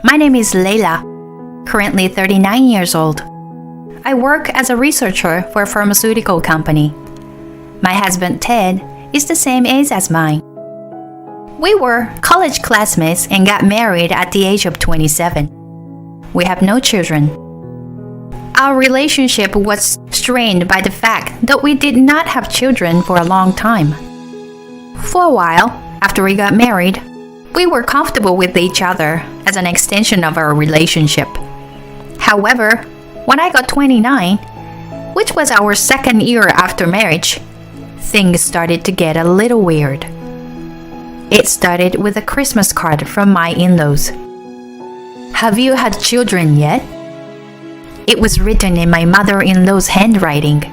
My name is Leila, currently 39 years old. I work as a researcher for a pharmaceutical company. My husband Ted is the same age as mine. We were college classmates and got married at the age of 27. We have no children. Our relationship was strained by the fact that we did not have children for a long time. For a while, after we got married, we were comfortable with each other as an extension of our relationship. However, when I got 29, which was our second year after marriage, things started to get a little weird. It started with a Christmas card from my in-laws. "Have you had children yet?" It was written in my mother-in-law's handwriting.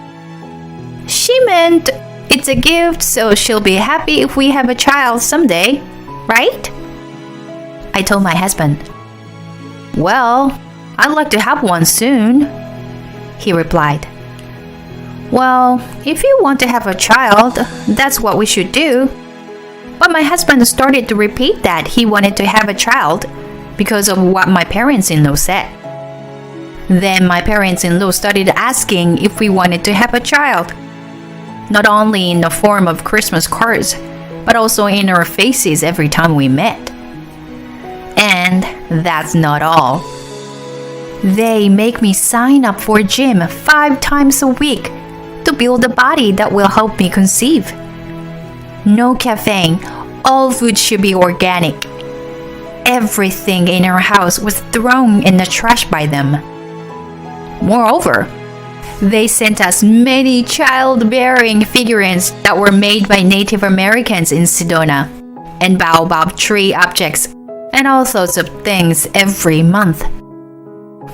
She meant it's a gift, so she'll be happy if we have a child someday, right? I told my husband. "Well, I'd like to have one soon," he replied. "Well, if you want to have a child, that's what we should do." But my husband started to repeat that he wanted to have a child because of what my parents-in-law said. Then my parents-in-law started asking if we wanted to have a child, not only in the form of Christmas cards, but also in our faces every time we met. And that's not all. They make me sign up for a gym 5 times a week to build a body that will help me conceive. No caffeine, all food should be organic. Everything in our house was thrown in the trash by them. Moreover, they sent us many childbearing figurines that were made by Native Americans in Sedona, and baobab tree objects, and all sorts of things every month.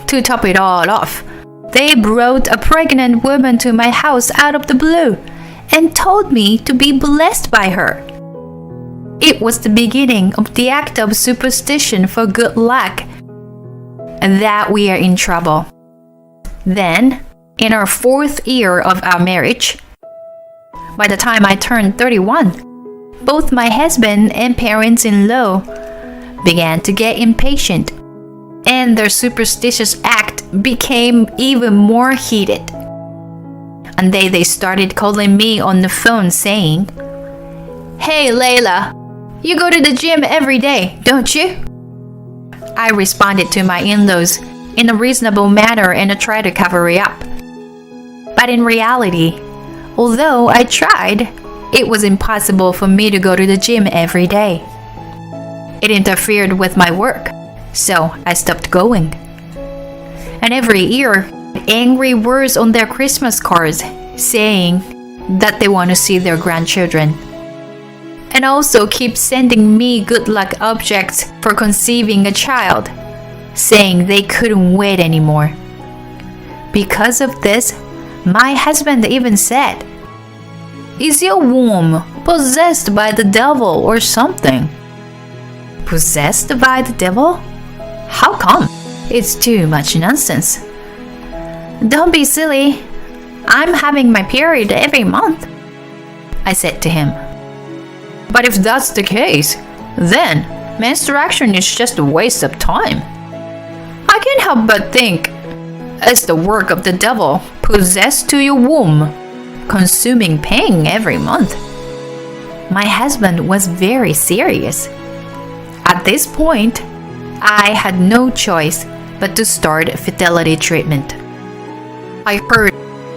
To top it all off, they brought a pregnant woman to my house out of the blue and told me to be blessed by her. It was the beginning of the act of superstition for good luck, and that we are in trouble. Then, in our 4th year of our marriage, by the time I turned 31, both my husband and parents-in-law began to get impatient, and their superstitious act became even more heated. And they started calling me on the phone saying, "Hey Layla, you go to the gym every day, don't you?" I responded to my in-laws in a reasonable manner and I tried to cover it up. But in reality, although I tried, it was impossible for me to go to the gym every day. It interfered with my work, so I stopped going. And every year, angry words on their Christmas cards saying that they want to see their grandchildren. And also keep sending me good luck objects for conceiving a child, saying they couldn't wait anymore. Because of this, my husband even said, "Is your womb possessed by the devil or something?" Possessed by the devil? How come? It's too much nonsense. "Don't be silly. I'm having my period every month," I said to him. "But if that's the case, then menstruation is just a waste of time. I can't help but think it's the work of the devil possessed to your womb, consuming pain every month." My husband was very serious. At this point, I had no choice but to start fertility treatment. I heard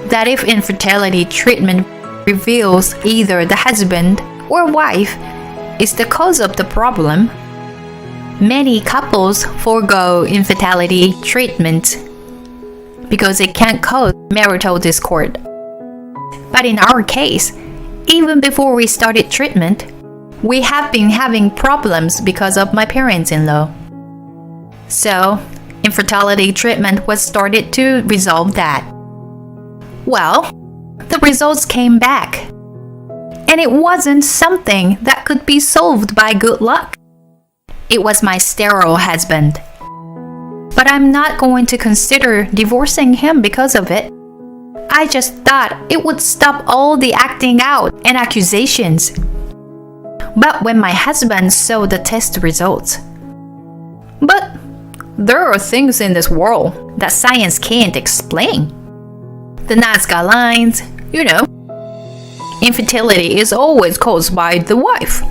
that if infertility treatment reveals either the husband or wife is the cause of the problem, many couples forego infertility treatment because it can cause marital discord. But in our case, even before we started treatment, we have been having problems because of my parents-in-law. So, infertility treatment was started to resolve that. Well, the results came back. And it wasn't something that could be solved by good luck. It was my sterile husband. But I'm not going to consider divorcing him because of it. I just thought it would stop all the acting out and accusations. But when my husband saw the test results, "But There are things in this world that science can't explain. The Nazca lines, Infertility is always caused by the wife.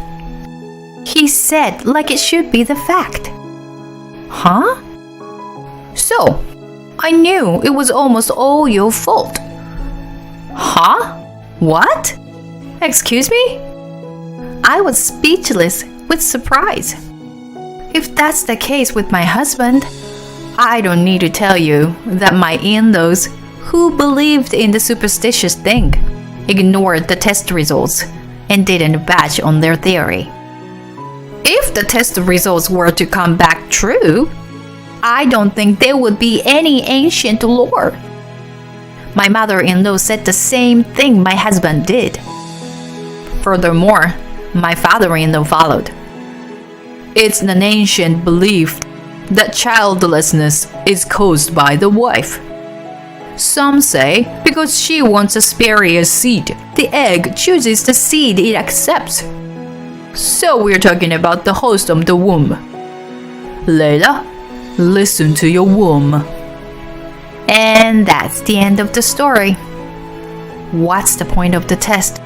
He said like it should be the fact. Huh? So, I knew it was almost all your fault. Huh? What? Excuse me? I was speechless with surprise. If that's the case with my husband, I don't need to tell you that my in-laws, who believed in the superstitious thing, ignored the test results and didn't budge on their theory. If the test results were to come back true, I don't think there would be any ancient lore. My mother-in-law said the same thing my husband did. Furthermore, my father-in-law followed. It's an ancient belief that childlessness is caused by the wife. Some say because she wants a superior seed, the egg chooses the seed it accepts. So we're talking about the host of the womb. Layla, listen to your womb. And that's the end of the story. What's the point of the test?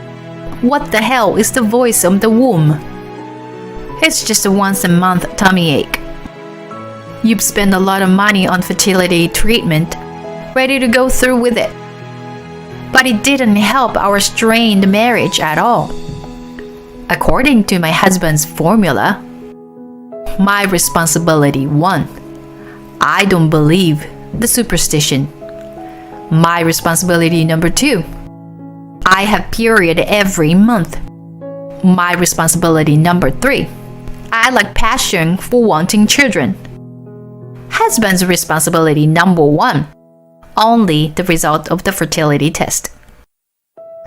What the hell is the voice of the womb? It's just a once-a-month tummy ache. You've spent a lot of money on fertility treatment, ready to go through with it. But it didn't help our strained marriage at all. According to my husband's formula, my responsibility 1. I don't believe the superstition. My responsibility number 2. I have period every month. My responsibility number 3. I lack passion for wanting children. Husband's responsibility number 1. Only the result of the fertility test.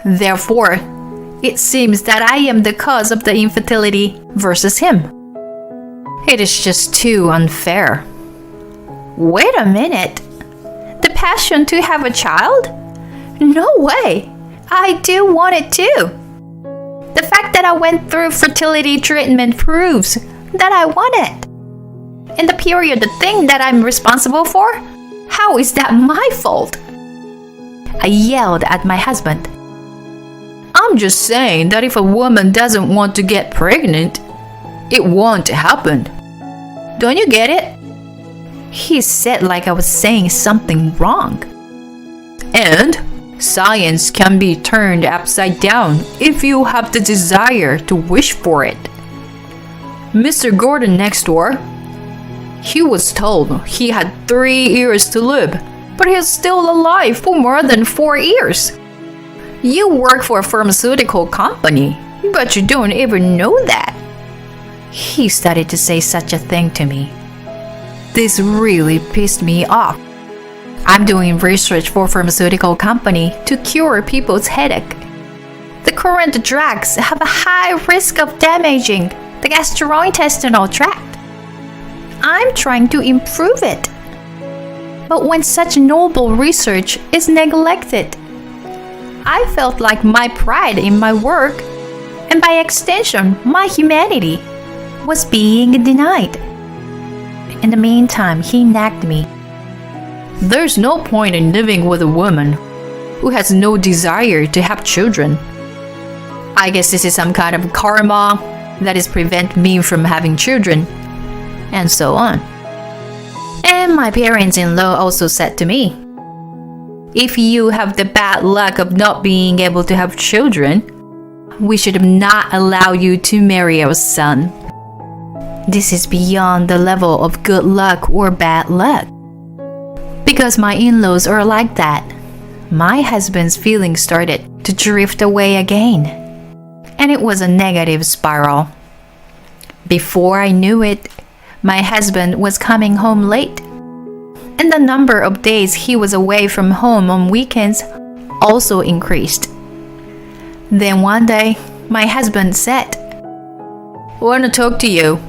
Therefore, it seems that I am the cause of the infertility versus him. It is just too unfair. Wait a minute. The passion to have a child? No way. I do want it too. The fact that I went through fertility treatment proves that I want it. And the period, the thing that I'm responsible for? How is that my fault? I yelled at my husband. I'm just saying that if a woman doesn't want to get pregnant, it won't happen. Don't you get it? He said like I was saying something wrong. And science can be turned upside down if you have the desire to wish for it. Mr. Gordon next door, he was told he had 3 years to live, but he's still alive for more than 4 years. You work for a pharmaceutical company, but you don't even know that. He started to say such a thing to me. This really pissed me off. I'm doing research for a pharmaceutical company to cure people's headache. The current drugs have a high risk of damaging the gastrointestinal tract. I'm trying to improve it. But when such noble research is neglected, I felt like my pride in my work, and by extension, my humanity, was being denied. In the meantime, he nagged me. There's no point in living with a woman who has no desire to have children. I guess this is some kind of karma that is prevent me from having children, and so on. And my parents-in-law also said to me, if you have the bad luck of not being able to have children, we should not allow you to marry our son. This is beyond the level of good luck or bad luck. Because my in-laws are like that, my husband's feelings started to drift away again. And it was a negative spiral. Before I knew it, my husband was coming home late. And the number of days he was away from home on weekends also increased. Then one day, my husband said, I want to talk to you.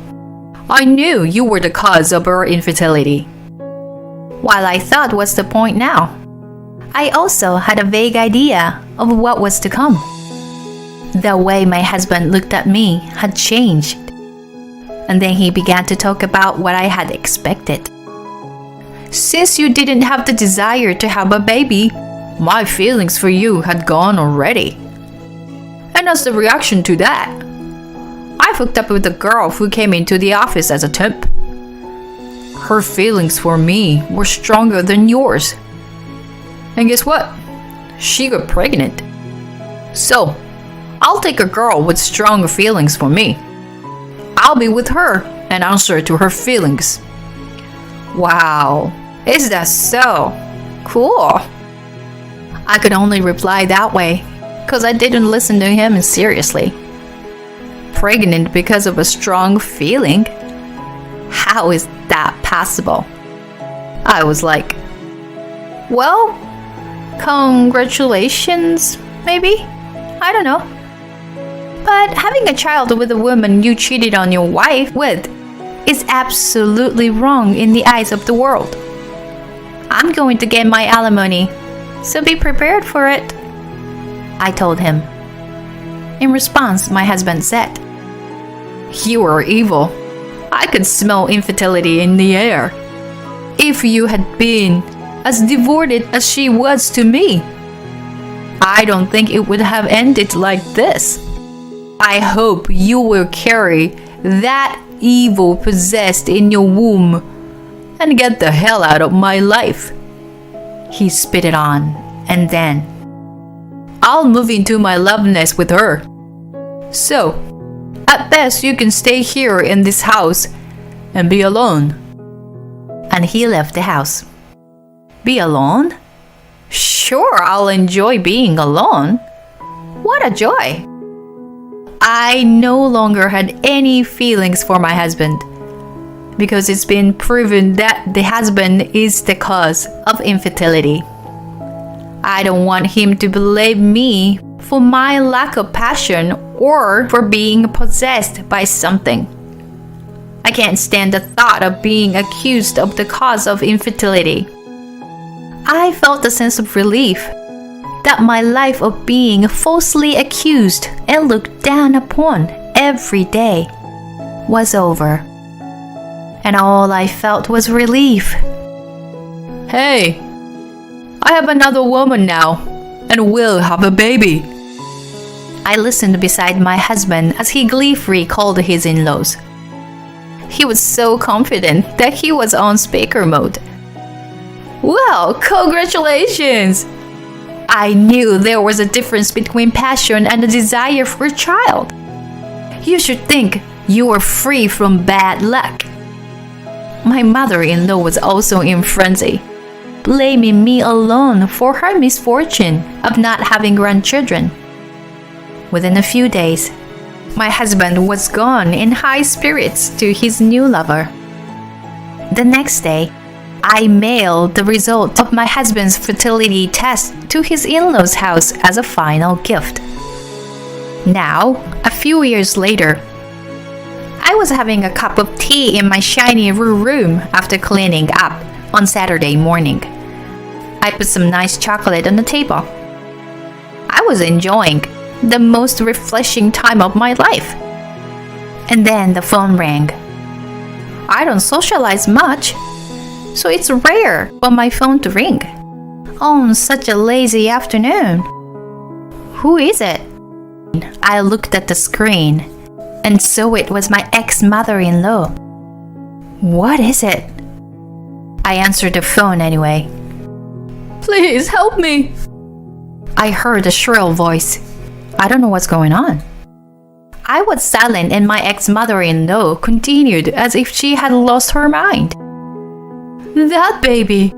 I knew you were the cause of our infertility. While I thought what's the point now, I also had a vague idea of what was to come. The way my husband looked at me had changed. And then he began to talk about what I had expected. Since you didn't have the desire to have a baby, my feelings for you had gone already. And as the reaction to that, I hooked up with a girl who came into the office as a temp. Her feelings for me were stronger than yours. And guess what? She got pregnant. So, I'll take a girl with stronger feelings for me. I'll be with her and answer to her feelings. Wow, is that so? Cool. I could only reply that way because I didn't listen to him seriously. Pregnant because of a strong feeling? How is that possible? I was like, well, congratulations, maybe? I don't know. But having a child with a woman you cheated on your wife with is absolutely wrong in the eyes of the world. I'm going to get my alimony, so be prepared for it, I told him. In response, my husband said, you are evil. I could smell infertility in the air. If you had been as devoted as she was to me, I don't think it would have ended like this. I hope you will carry that evil possessed in your womb and get the hell out of my life. He spit it on, and then, I'll move into my love nest with her. So, at best you can stay here in this house and be alone. And he left the house. Be alone? Sure, I'll enjoy being alone. What a joy! I no longer had any feelings for my husband because it's been proven that the husband is the cause of infertility. I don't want him to blame me for my lack of passion or for being possessed by something. I can't stand the thought of being accused of the cause of infertility. I felt a sense of relief that my life of being falsely accused and looked down upon every day was over. And all I felt was relief. Hey, I have another woman now, and will have a baby. I listened beside my husband as he gleefully called his in-laws. He was so confident that he was on speaker mode. Well, congratulations! I knew there was a difference between passion and a desire for a child. You should think you were free from bad luck. My mother-in-law was also in frenzy, blaming me alone for her misfortune of not having grandchildren. Within a few days, my husband was gone in high spirits to his new lover. The next day, I mailed the result of my husband's fertility test to his in-laws' house as a final gift. Now, a few years later, I was having a cup of tea in my shiny room after cleaning up on Saturday morning. I put some nice chocolate on the table. I was enjoying the most refreshing time of my life. And then the phone rang. I don't socialize much, so it's rare for my phone to ring on such a lazy afternoon. Who is it? I looked at the screen and saw it was my ex-mother-in-law. What is it? I answered the phone anyway. Please help me! I heard a shrill voice. I don't know what's going on. I was silent and my ex-mother-in-law continued as if she had lost her mind. That baby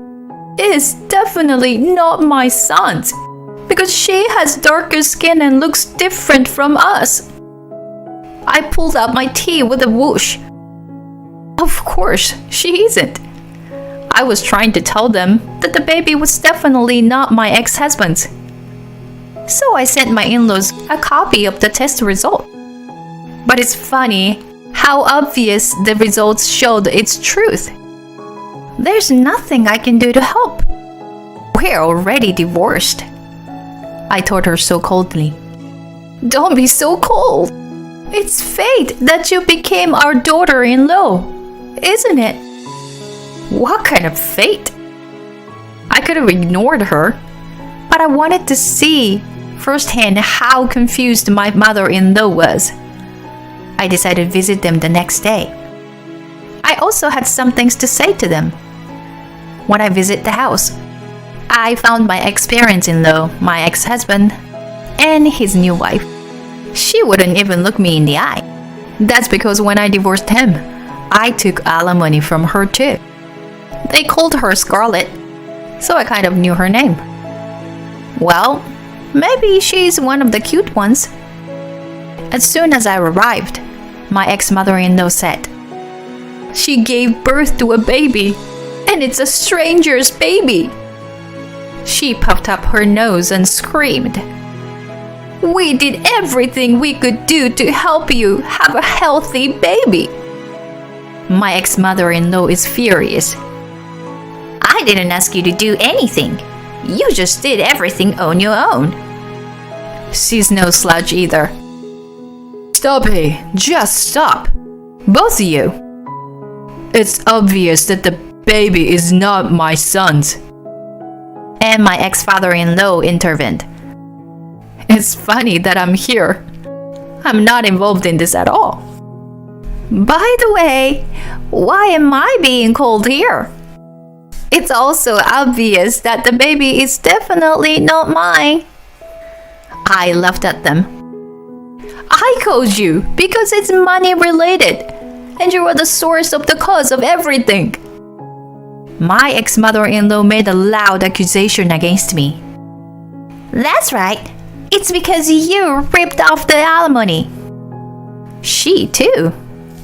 is definitely not my son's because she has darker skin and looks different from us. I pulled out my tea with a whoosh. Of course, she isn't. I was trying to tell them that the baby was definitely not my ex-husband's. So I sent my in-laws a copy of the test result. But it's funny how obvious the results showed its truth. There's nothing I can do to help. We're already divorced. I told her so coldly. Don't be so cold. It's fate that you became our daughter-in-law, isn't it? What kind of fate? I could have ignored her, but I wanted to see firsthand how confused my mother-in-law was. I decided to visit them the next day. I also had some things to say to them. When I visit the house, I found my ex-parents-in-law, my ex-husband, and his new wife. She wouldn't even look me in the eye. That's because when I divorced him, I took alimony from her too. They called her Scarlett, so I kind of knew her name. Well, maybe she's one of the cute ones. As soon as I arrived, my ex-mother-in-law said, "She gave birth to a baby, and it's a stranger's baby." She puffed up her nose and screamed, "We did everything we could do to help you have a healthy baby." My ex-mother-in-law is furious. "I didn't ask you to do anything. You just did everything on your own." She's no slouch either. "Stop it. Just stop. Both of you. It's obvious that the baby is not my son's." And my ex-father-in-law intervened. "It's funny that I'm here. I'm not involved in this at all. By the way, why am I being called here? It's also obvious that the baby is definitely not mine." I laughed at them. "I called you because it's money related, and you are the source of the cause of everything." My ex-mother-in-law made a loud accusation against me. "That's right. It's because you ripped off the alimony." She, too,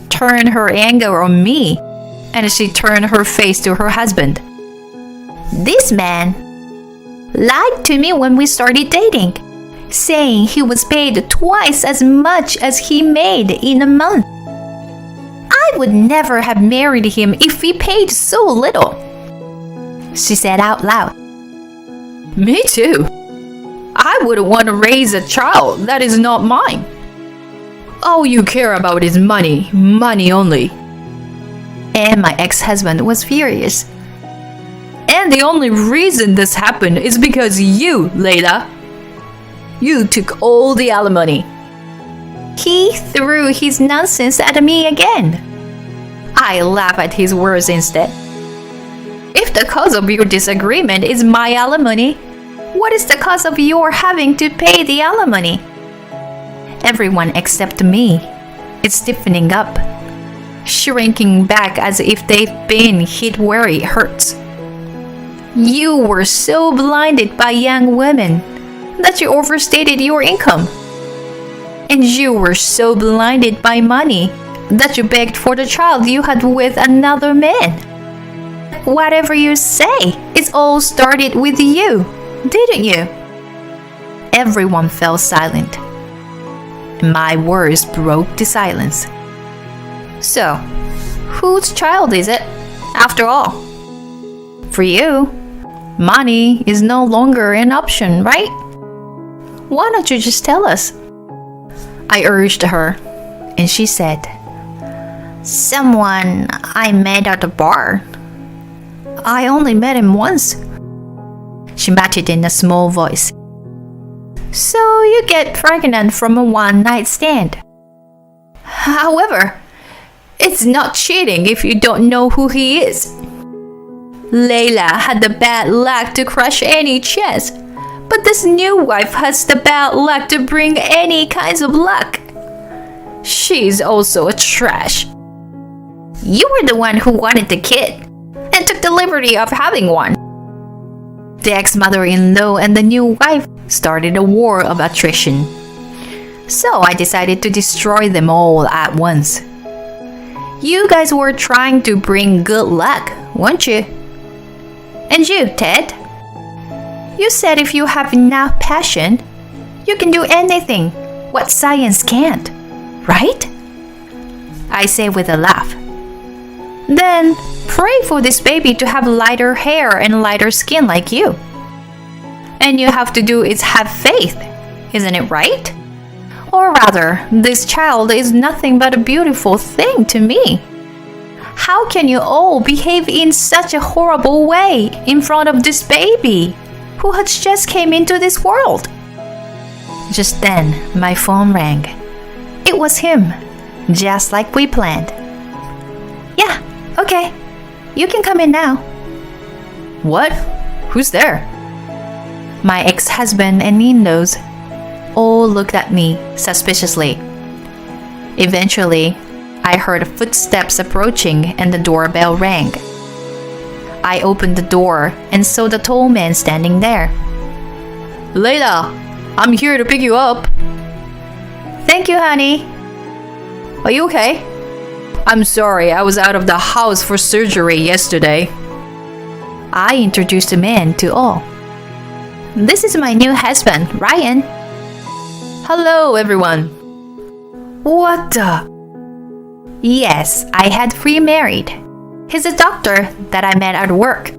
turned her anger on me, and she turned her face to her husband. "This man lied to me when we started dating, saying he was paid twice as much as he made in a month. I would never have married him if he paid so little." She said out loud. "Me too. I wouldn't want to raise a child that is not mine. All you care about is money, money only." And my ex-husband was furious. "And the only reason this happened is because you, Layla. You took all the alimony." He threw his nonsense at me again. I laughed at his words instead. "If the cause of your disagreement is my alimony, what is the cause of your having to pay the alimony?" Everyone except me is stiffening up, shrinking back as if they've been hit where it hurts. You were so blinded by young women that you overstated your income. And you were so blinded by money that you begged for the child you had with another man. Whatever you say, it all started with you, didn't you?" Everyone fell silent. My words broke the silence. "So, whose child is it, after all? For you, money is no longer an option, right? Why don't you just tell us?" I urged her, and she said, "Someone I met at a bar. I only met him once." She matched in a small voice. "So you get pregnant from a one-night stand. However, it's not cheating if you don't know who he is. Layla had the bad luck to crush any chance, but this new wife has the bad luck to bring any kinds of luck. She's also a trash. You were the one who wanted the kid and took the liberty of having one." The ex-mother-in-law and the new wife started a war of attrition. So I decided to destroy them all at once. "You guys were trying to bring good luck, weren't you? And you, Ted? You said if you have enough passion, you can do anything what science can't, right?" I say with a laugh. "Then pray for this baby to have lighter hair and lighter skin like you. And you have to do is have faith, isn't it right? Or rather, this child is nothing but a beautiful thing to me. How can you all behave in such a horrible way in front of this baby who has just came into this world? Just then, my phone rang. It was him, just like we planned. Yeah, okay. You can come in now. What? Who's there? My ex-husband and in-laws all looked at me suspiciously. Eventually, I heard footsteps approaching and the doorbell rang. I opened the door and saw the tall man standing there. Layla, I'm here to pick you up. Thank you, honey. Are you okay? I'm sorry, I was out of the house for surgery yesterday. I introduced the man to all. This is my new husband, Ryan. Hello, everyone. What the? Yes, I had remarried. He's a doctor that I met at work.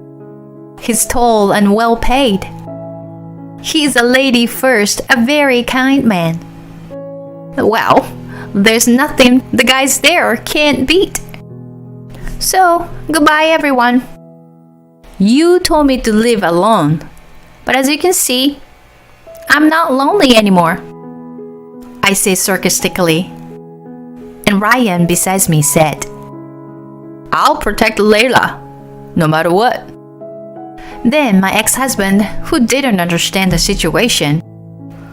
He's tall and well paid. He's a lady first, a very kind man. Well, there's nothing the guys there can't beat. So, goodbye everyone. You told me to live alone, but as you can see, I'm not lonely anymore. I say sarcastically, and Ryan beside me said, I'll protect Layla, no matter what. Then my ex-husband, who didn't understand the situation,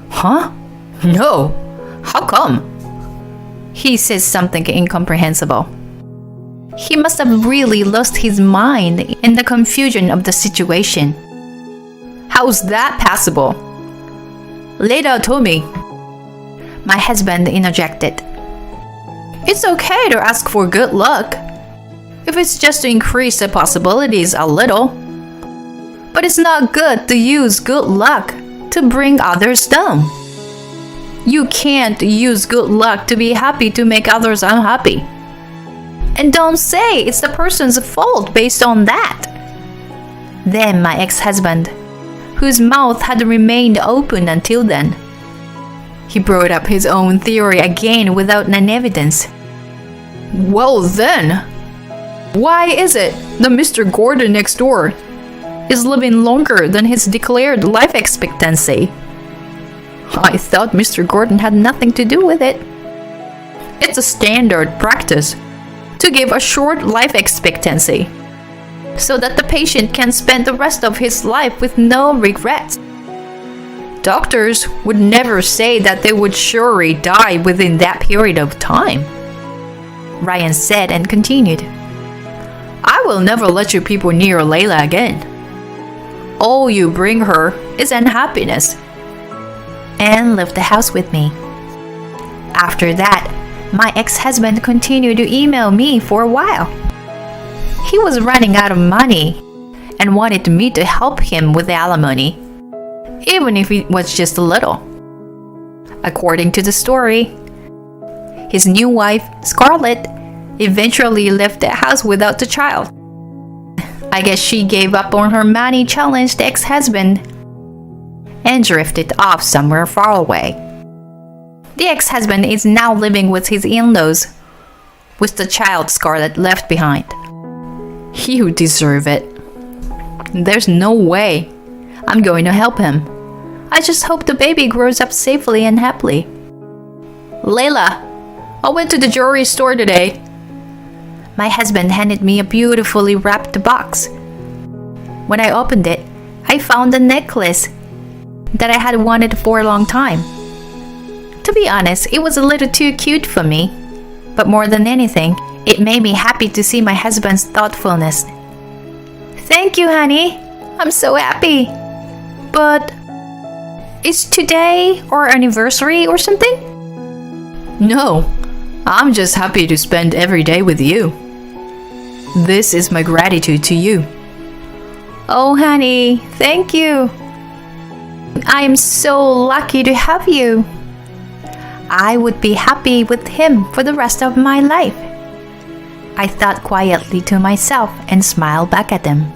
Huh? No. How come? He says something incomprehensible. He must have really lost his mind in the confusion of the situation. How's that possible? Layla told me. My husband interjected. It's okay to ask for good luck, if it's just to increase the possibilities a little. But it's not good to use good luck to bring others down. You can't use good luck to be happy to make others unhappy. And don't say it's the person's fault based on that. Then my ex-husband, whose mouth had remained open until then, he brought up his own theory again without any evidence. Well then, why is it that Mr. Gordon next door is living longer than his declared life expectancy? I thought Mr. Gordon had nothing to do with it. It's a standard practice to give a short life expectancy so that the patient can spend the rest of his life with no regrets. Doctors would never say that they would surely die within that period of time. Ryan said and continued, I will never let you people near Layla again. All you bring her is unhappiness. And left the house with me. After that, my ex-husband continued to email me for a while. He was running out of money and wanted me to help him with the alimony, even if it was just a little. According to the story, his new wife, Scarlett, eventually left the house without the child. I guess she gave up on her money-challenged ex-husband and drifted off somewhere far away. The ex-husband is now living with his in-laws, with the child Scarlett left behind. He would deserve it. There's no way I'm going to help him. I just hope the baby grows up safely and happily. Layla, I went to the jewelry store today. My husband handed me a beautifully wrapped box. When I opened it, I found a necklace that I had wanted for a long time. To be honest, it was a little too cute for me, but more than anything, it made me happy to see my husband's thoughtfulness. Thank you, honey. I'm so happy. But is today our anniversary or something? No, I'm just happy to spend every day with you. This is my gratitude to you. Oh, honey, thank you. I am so lucky to have you. I would be happy with him for the rest of my life. I thought quietly to myself and smiled back at them.